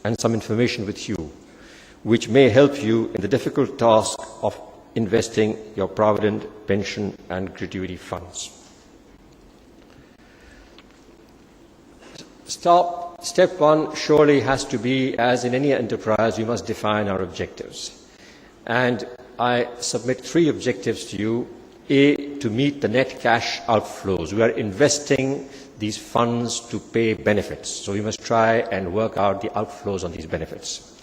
and some information with you, which may help you in the difficult task of investing your provident, pension and gratuity funds. Step one surely has to be, as in any enterprise, we must define our objectives. And I submit 3 objectives to you. A, to meet the net cash outflows. We are investing these funds to pay benefits, so we must try and work out the outflows on these benefits.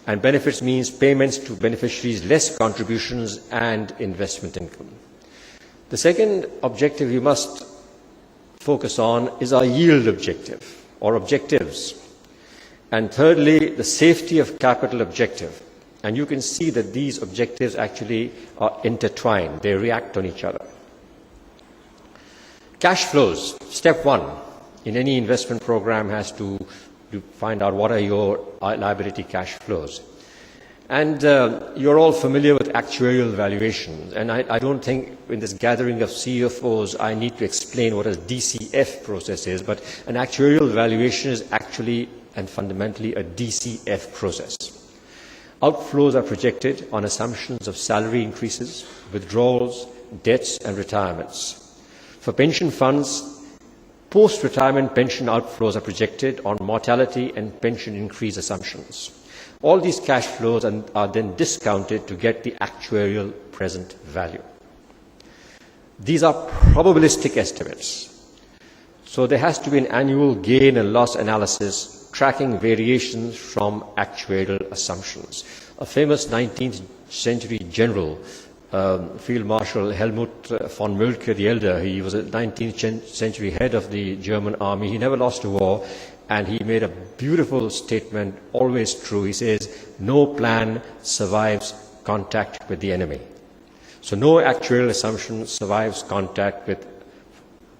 And benefits means payments to beneficiaries, less contributions and investment income. The second objective we must focus on is our yield objective or objectives. And thirdly, the safety of capital objective. And you can see that these objectives actually are intertwined. They react on each other. Cash flows. Step one in any investment program has to find out what are your liability cash flows. And you're all familiar with actuarial valuations. And I don't think in this gathering of CFOs I need to explain what a DCF process is, but an actuarial valuation is actually and fundamentally a DCF process. Outflows are projected on assumptions of salary increases, withdrawals, debts and retirements. For pension funds, post-retirement pension outflows are projected on mortality and pension increase assumptions. All these cash flows are then discounted to get the actuarial present value. These are probabilistic estimates. So there has to be an annual gain and loss analysis tracking variations from actuarial assumptions. A famous 19th century general, Field Marshal Helmut von Moltke the Elder, he was a 19th century head of the German army. He never lost a war, and he made a beautiful statement, always true. He says, no plan survives contact with the enemy. So no actuarial assumption survives contact with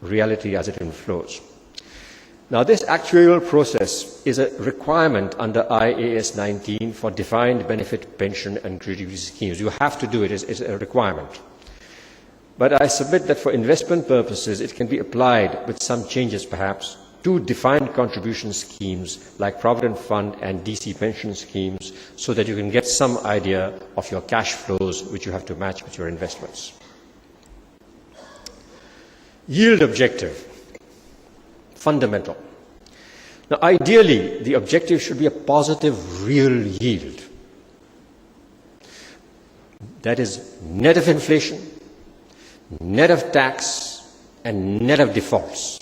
reality as it inflows. Now, this actuarial process is a requirement under IAS 19 for defined benefit pension and gratuity schemes. You have to do it. It's a requirement. But I submit that for investment purposes, it can be applied with some changes, perhaps, to defined contribution schemes like Provident Fund and DC pension schemes, so that you can get some idea of your cash flows, which you have to match with your investments. Yield objective. Fundamental. Now, ideally, the objective should be a positive real yield. That is net of inflation, net of tax, and net of defaults.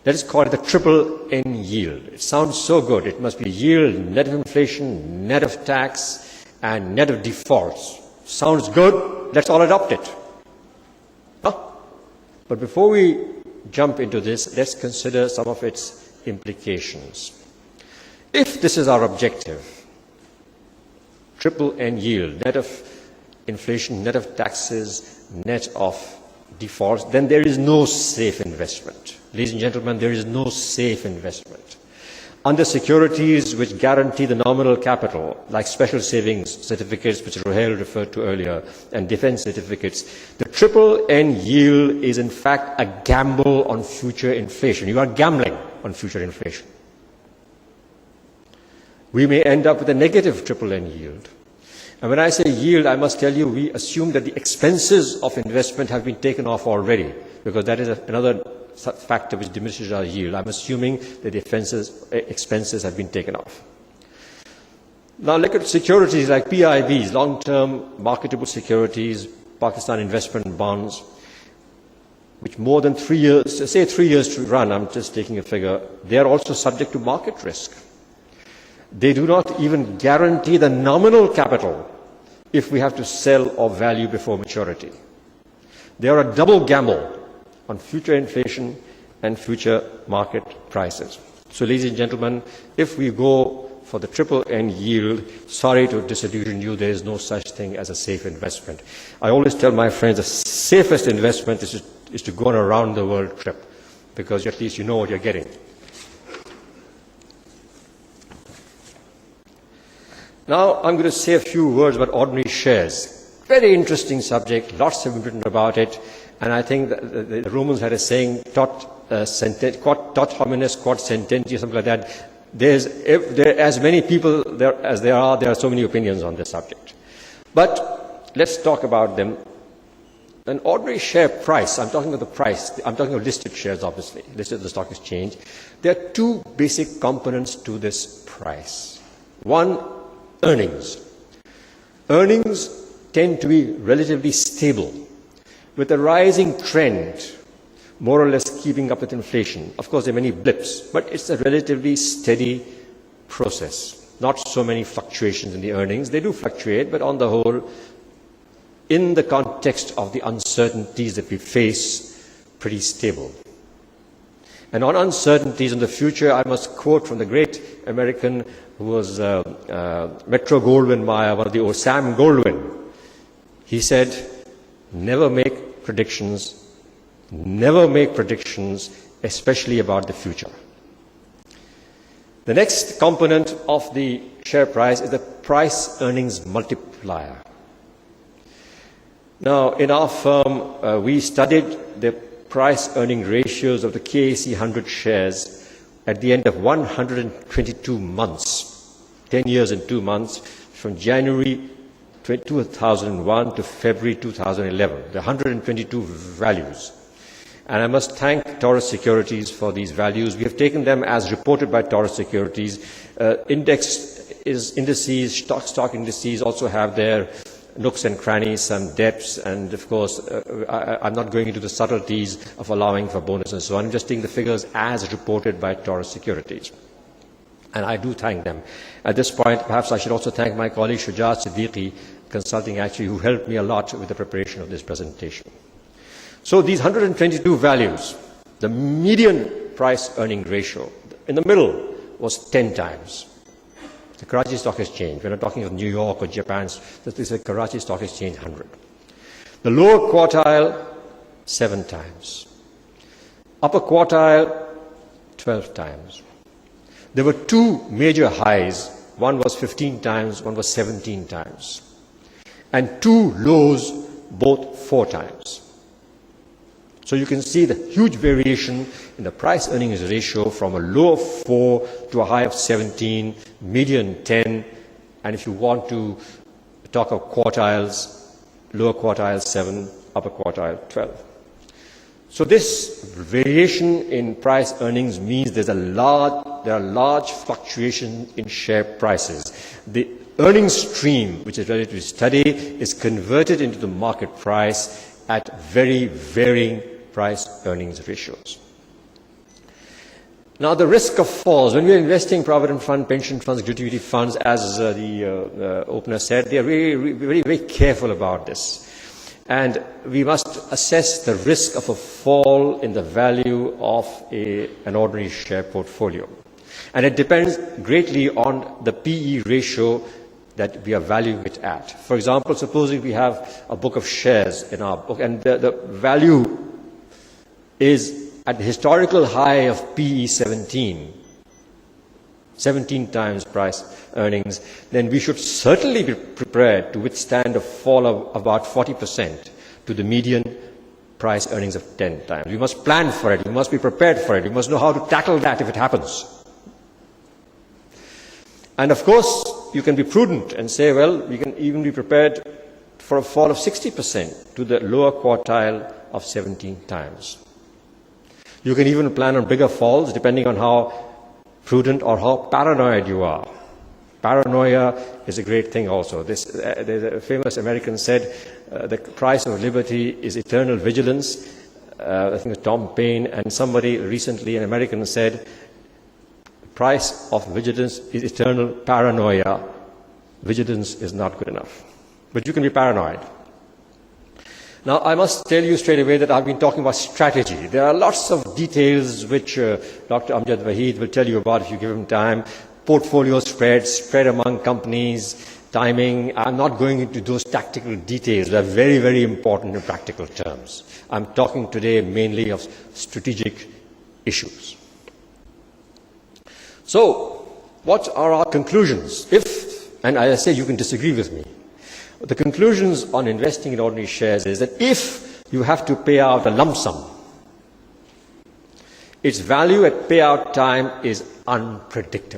That is called the triple N yield. It sounds so good. It must be yield, net of inflation, net of tax, and net of defaults. Sounds good. Let's all adopt it. Huh? But before we jump into this, let's consider some of its implications. If this is our objective, triple N yield, net of inflation, net of taxes, net of defaults, then there is no safe investment. Ladies and gentlemen, there is no safe investment. Under securities which guarantee the nominal capital, like special savings certificates, which Rohel referred to earlier, and defense certificates, the triple N yield is in fact a gamble on future inflation. You are gambling on future inflation. We may end up with a negative triple N yield. And when I say yield, I must tell you, we assume that the expenses of investment have been taken off already, because that is another factor which diminishes our yield. I'm assuming that the expenses have been taken off. Now look at securities like PIBs, long-term marketable securities, Pakistan investment bonds, which more than 3 years, say 3 years to run, I'm just taking a figure, they are also subject to market risk. They do not even guarantee the nominal capital if we have to sell or value before maturity. They are a double gamble on future inflation and future market prices. So, ladies and gentlemen, if we go for the triple N yield, sorry to disillusion you, there is no such thing as a safe investment. I always tell my friends the safest investment is to go on a round-the-world trip, because at least you know what you're getting. Now, I'm going to say a few words about ordinary shares. Very interesting subject, lots have been written about it. And I think the Romans had a saying, tot homines quod sententiae, something like that. as many people as there are so many opinions on this subject. But let's talk about them. An ordinary share price, I'm talking about the price, I'm talking about listed shares, obviously, listed at the stock exchange. There are two basic components to this price. One, earnings. Earnings tend to be relatively stable, with a rising trend, more or less keeping up with inflation. Of course, there are many blips, but it's a relatively steady process. Not so many fluctuations in the earnings. They do fluctuate, but on the whole, in the context of the uncertainties that we face, pretty stable. And on uncertainties in the future, I must quote from the great American who was Metro Goldwyn Mayer, one of the old Sam Goldwyn. He said, never make predictions, especially about the future. The next component of the share price is the price earnings multiplier. Now, in our firm, we studied the price-earning ratios of the KAC 100 shares at the end of 122 months, 10 years and 2 months, from January 2001 to February 2011, the 122 values. And I must thank Taurus Securities for these values. We have taken them as reported by Taurus Securities. Indices, stock indices also have their nooks and crannies, some depths, and of course, I'm not going into the subtleties of allowing for bonus and so on. I'm just taking the figures as reported by Taurus Securities. And I do thank them. At this point, perhaps I should also thank my colleague Shujat Siddiqui, consulting actually, who helped me a lot with the preparation of this presentation. So these 122 values, the median price earning ratio in the middle was 10 times. The Karachi Stock Exchange, we're not talking of New York or Japan, this is the Karachi Stock Exchange 100. The lower quartile, 7 times. Upper quartile, 12 times. There were two major highs. One was 15 times, one was 17 times. And two lows, both 4 times. So you can see the huge variation in the price earnings ratio from a low of 4 to a high of 17, median 10, and if you want to talk of quartiles, lower quartile 7, upper quartile 12. So this variation in price earnings means there are large fluctuations in share prices. The earnings stream, which is relatively steady, is converted into the market price at very varying price earnings ratios. Now, the risk of falls, when we are investing provident fund, pension funds, gratuity funds, as the opener said, they are very, very careful about this. And we must assess the risk of a fall in the value of an ordinary share portfolio. And it depends greatly on the PE ratio that we are valuing it at. For example, supposing we have a book of shares in our book, and the value is at the historical high of PE 17 times price earnings, then we should certainly be prepared to withstand a fall of about 40% to the median price earnings of 10 times. We must plan for it. We must be prepared for it. We must know how to tackle that if it happens. And of course, you can be prudent and say, well, we can even be prepared for a fall of 60% to the lower quartile of 17 times. You can even plan on bigger falls depending on how prudent or how paranoid you are. Paranoia is a great thing also. There's a famous American said, the price of liberty is eternal vigilance. I think it was Tom Paine, and somebody recently, an American, said, the price of vigilance is eternal paranoia. Vigilance is not good enough. But you can be paranoid. Now, I must tell you straight away that I've been talking about strategy. There are lots of details which Dr. Amjad Waheed will tell you about if you give him time. Portfolio spread among companies, timing. I'm not going into those tactical details. They're very, very important in practical terms. I'm talking today mainly of strategic issues. So, what are our conclusions? And as I say, you can disagree with me. The conclusions on investing in ordinary shares is that if you have to pay out a lump sum, its value at payout time is unpredictable.